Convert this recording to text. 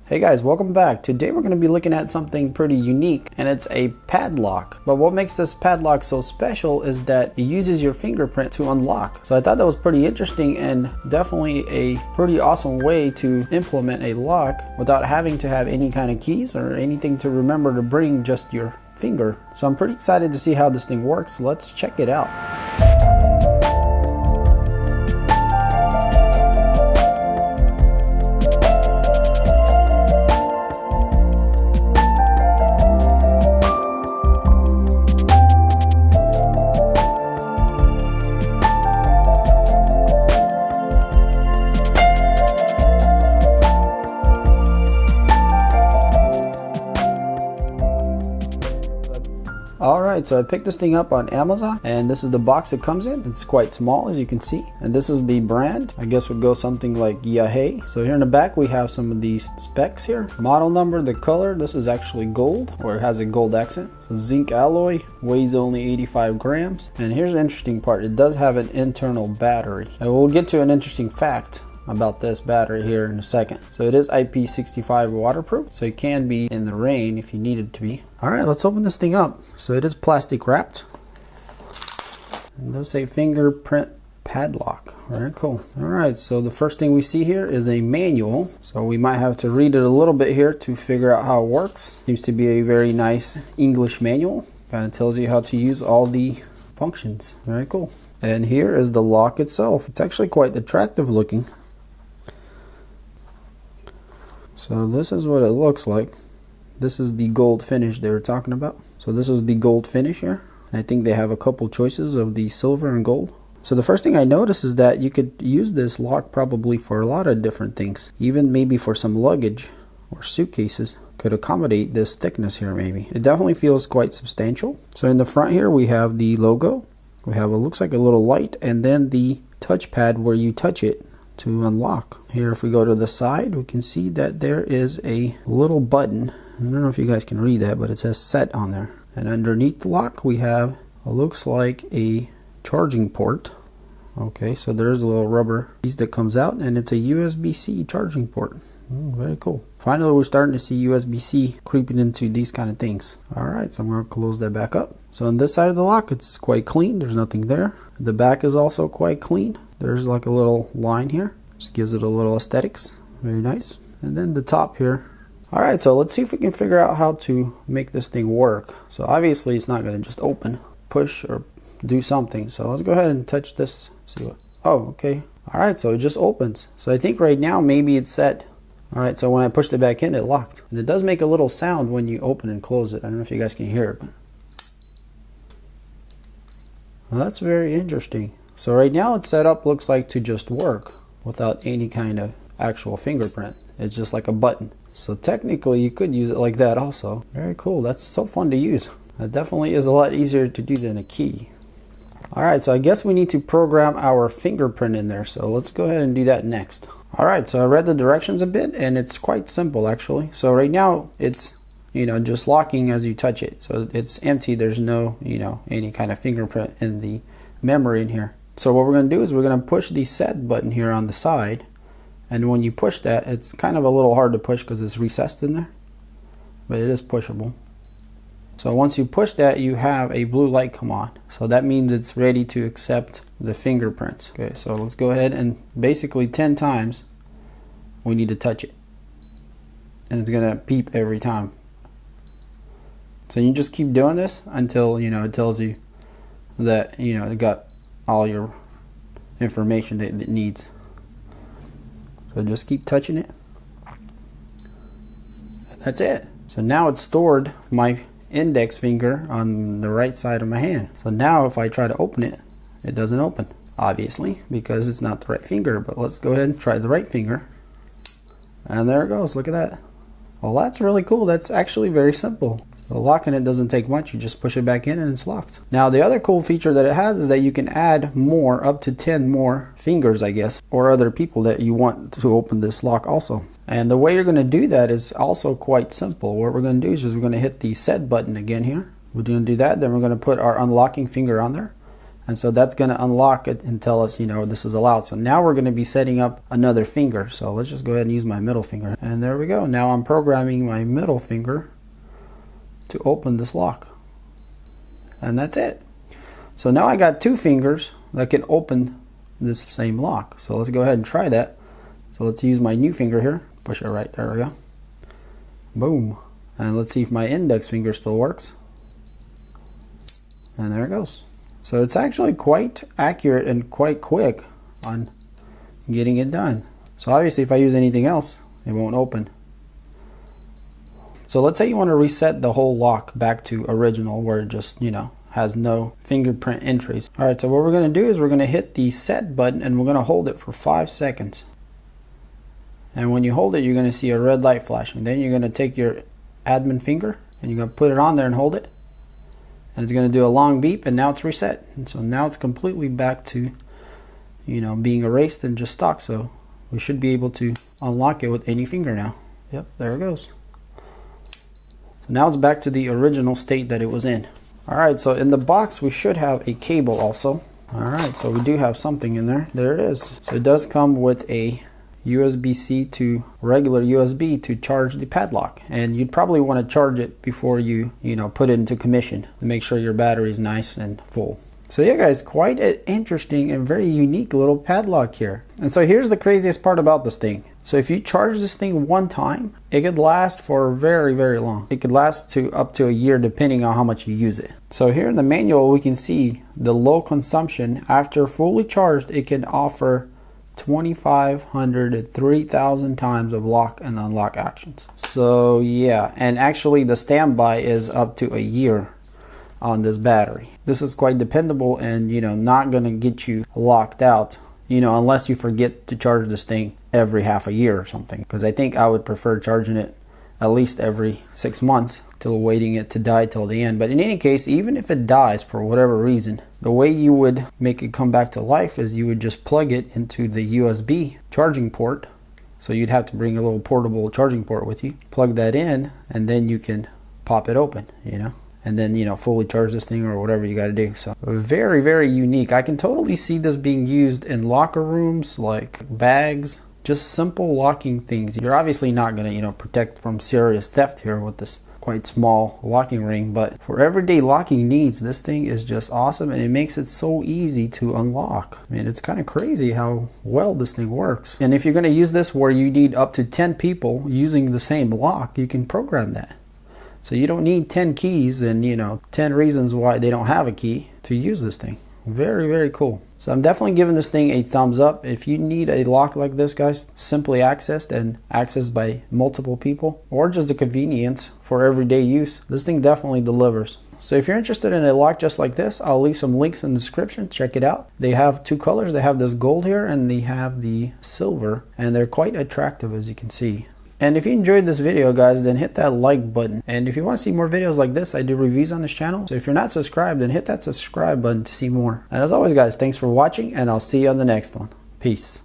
Hey guys, welcome back. Today we're going to be looking at something pretty unique, and it's a padlock. But what makes this padlock so special is that it uses your fingerprint to unlock. So I thought that was pretty interesting and definitely a pretty awesome way to implement a lock without having to have any kind of keys or anything to remember to bring, just your finger. So I'm pretty excited to see how this thing works. Let's check it out. Alright, so I picked this thing up on Amazon, and this is the box it comes in. It's quite small, as you can see, and this is the brand. I guess would go something like Yahoo. So here in the back we have some of these specs here. Model number, the color, this is actually gold, or it has a gold accent. So zinc alloy, weighs only 85 grams. And here's the interesting part, it does have an internal battery. And we'll get to an interesting fact about this battery here in a second. So it is IP65 waterproof, so it can be in the rain if you need it to be. All right, let's open this thing up. So it is plastic wrapped, and it does say fingerprint padlock. Very cool. All right, so the first thing we see here is a manual. So we might have to read it a little bit here to figure out how it works. Seems to be a very nice English manual. Kind of tells you how to use all the functions. Very cool. And here is the lock itself. It's actually quite attractive looking. So this is what it looks like. This is the gold finish they were talking about. So this is the gold finish here. I think they have a couple choices of the silver and gold. So the first thing I noticed is that you could use this lock probably for a lot of different things. Even maybe for some luggage or suitcases. Could accommodate this thickness here maybe. It definitely feels quite substantial. So in the front here we have the logo. We have what looks like a little light, and then the touchpad where you touch it to unlock. Here if we go to the side, we can see that there is a little button. I don't know if you guys can read that, but it says set on there. And underneath the lock we have what looks like a charging port. Okay, so there's a little rubber piece that comes out, and it's a USB-C charging port. Very cool. Finally we're starting to see USB-C creeping into these kind of things. Alright, so I'm going to close that back up. So on this side of the lock it's quite clean, there's nothing there. The back is also quite clean. There's like a little line here, just gives it a little aesthetics. Very nice. And then the top here. Alright, so let's see if we can figure out how to make this thing work. So obviously it's not going to just open, push, or do something. So let's go ahead and touch this. See what? Oh, okay. Alright, so it just opens. So I think right now maybe it's set. Alright, so when I pushed it back in, it locked. And it does make a little sound when you open and close it. I don't know if you guys can hear it, but well, that's very interesting. So right now it's set up, looks like, to just work without any kind of actual fingerprint. It's just like a button. So technically you could use it like that also. Very cool. That's so fun to use. That definitely is a lot easier to do than a key. Alright, so I guess we need to program our fingerprint in there. So let's go ahead and do that next. Alright, so I read the directions a bit, and it's quite simple actually. So right now it's, just locking as you touch it. So it's empty. There's no, any kind of fingerprint in the memory in here. So what we're going to do is we're going to push the set button here on the side, and when you push that, it's kind of a little hard to push because it's recessed in there, but it is pushable. So once you push that, you have a blue light come on, so that means it's ready to accept the fingerprints. Okay, so let's go ahead and basically 10 times we need to touch it, and it's going to beep every time. So you just keep doing this until it tells you that it got all your information that it needs. So just keep touching it. And that's it. So now it's stored my index finger on the right side of my hand. So now if I try to open it, it doesn't open, obviously, because it's not the right finger. But let's go ahead and try the right finger. And there it goes. Look at that. Well, that's really cool. That's actually very simple. So locking it doesn't take much. You just push it back in and it's locked. Now the other cool feature that it has is that you can add more, up to 10 more fingers, I guess, or other people that you want to open this lock also. And the way you're going to do that is also quite simple. What we're going to do is we're going to hit the set button again here. We're going to do that, then we're going to put our unlocking finger on there. And so that's going to unlock it and tell us, you know, this is allowed. So now we're going to be setting up another finger. So let's just go ahead and use my middle finger. And there we go. Now I'm programming my middle finger to open this lock. And that's it. So now I got two fingers that can open this same lock. So let's go ahead and try that. So let's use my new finger here. Push it right, there we go. Boom. And let's see if my index finger still works. And there it goes. So it's actually quite accurate and quite quick on getting it done. So obviously if I use anything else, it won't open. So let's say you want to reset the whole lock back to original where it just, you know, has no fingerprint entries. Alright, so what we're going to do is we're going to hit the set button and we're going to hold it for 5 seconds. And when you hold it, you're going to see a red light flashing. Then you're going to take your admin finger and you're going to put it on there and hold it. And it's going to do a long beep, and now it's reset. And so now it's completely back to, you know, being erased and just stock. So we should be able to unlock it with any finger now. Yep, there it goes. So now it's back to the original state that it was in. Alright, so in the box we should have a cable also. Alright, so we do have something in there. There it is. So it does come with a USB-C to regular USB to charge the padlock, and you'd probably want to charge it before you put it into commission to make sure your battery is nice and full. So yeah guys, quite an interesting and very unique little padlock here. And so here's the craziest part about this thing. So if you charge this thing one time, it could last for very, very long. It could last to up to a year depending on how much you use it. So here in the manual we can see the low consumption. After fully charged, it can offer 2,500 to 3,000 times of lock and unlock actions. So yeah, and actually the standby is up to a year on this battery. This is quite dependable and not gonna get you locked out, unless you forget to charge this thing every half a year or something, because I think I would prefer charging it at least every 6 months till waiting it to die till the end. But in any case, even if it dies for whatever reason, the way you would make it come back to life is you would just plug it into the USB charging port. So you'd have to bring a little portable charging port with you, plug that in, and then you can pop it open, and then fully charge this thing or whatever you got to do. So very, very unique. I can totally see this being used in locker rooms, like bags, just simple locking things. You're obviously not going to protect from serious theft here with this quite small locking ring, but for everyday locking needs, this thing is just awesome, and it makes it so easy to unlock. I mean, it's kind of crazy how well this thing works. And if you're going to use this where you need up to 10 people using the same lock, you can program that. So you don't need 10 keys and 10 reasons why they don't have a key to use this thing. Very, very cool. So I'm definitely giving this thing a thumbs up. If you need a lock like this, guys, simply accessed and accessed by multiple people, or just the convenience for everyday use, this thing definitely delivers. So if you're interested in a lock just like this, I'll leave some links in the description. Check it out. They have two colors. They have this gold here and they have the silver, and they're quite attractive, as you can see. And if you enjoyed this video, guys, then hit that like button. And if you want to see more videos like this, I do reviews on this channel. So if you're not subscribed, then hit that subscribe button to see more. And as always, guys, thanks for watching, and I'll see you on the next one. Peace.